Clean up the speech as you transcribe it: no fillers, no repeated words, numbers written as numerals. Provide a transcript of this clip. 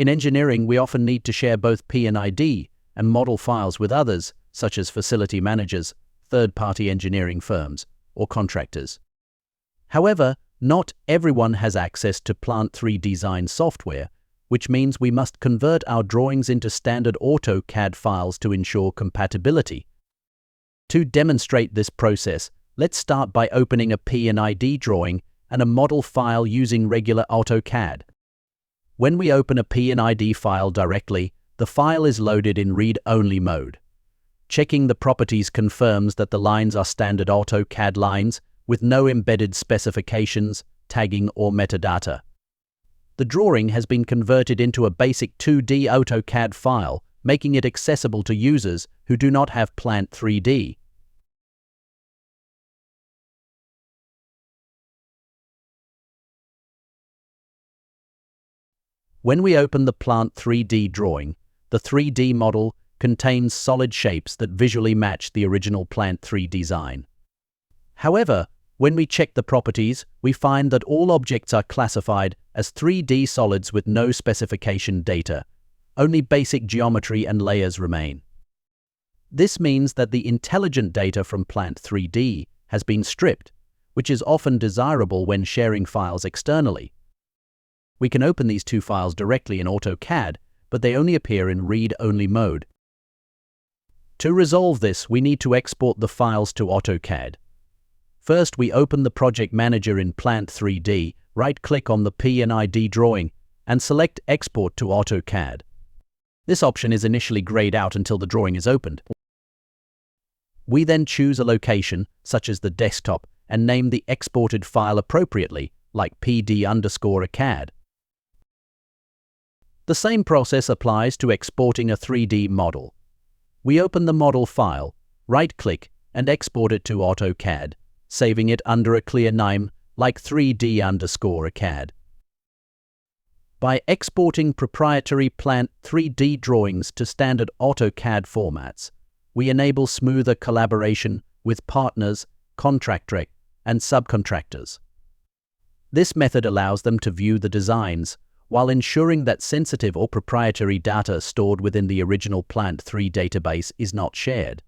In engineering, we often need to share both P&ID and model files with others, such as facility managers, third-party engineering firms, or contractors. However, not everyone has access to Plant 3 design software, which means we must convert our drawings into standard AutoCAD files to ensure compatibility. To demonstrate this process, let's start by opening a P&ID drawing and a model file using regular AutoCAD. When we open a P&ID file directly, the file is loaded in read-only mode. Checking the properties confirms that the lines are standard AutoCAD lines with no embedded specifications, tagging, or metadata. The drawing has been converted into a basic 2D AutoCAD file, making it accessible to users who do not have Plant 3D. When we open the Plant 3D drawing, the 3D model contains solid shapes that visually match the original Plant 3 design. However, when we check the properties, we find that all objects are classified as 3D solids with no specification data. Only basic geometry and layers remain. This means that the intelligent data from Plant 3D has been stripped, which is often desirable when sharing files externally. We can open these two files directly in AutoCAD, but they only appear in read-only mode. To resolve this, we need to export the files to AutoCAD. First, we open the project manager in Plant 3D, right-click on the P&ID drawing, and select Export to AutoCAD. This option is initially grayed out until the drawing is opened. We then choose a location, such as the desktop, and name the exported file appropriately, like PD_ACAD. The same process applies to exporting a 3D model. We open the model file, right-click, and export it to AutoCAD, saving it under a clear name like 3D_ACAD. By exporting proprietary Plant 3D drawings to standard AutoCAD formats, we enable smoother collaboration with partners, contractors, and subcontractors. This method allows them to view the designs while ensuring that sensitive or proprietary data stored within the original Plant 3 database is not shared.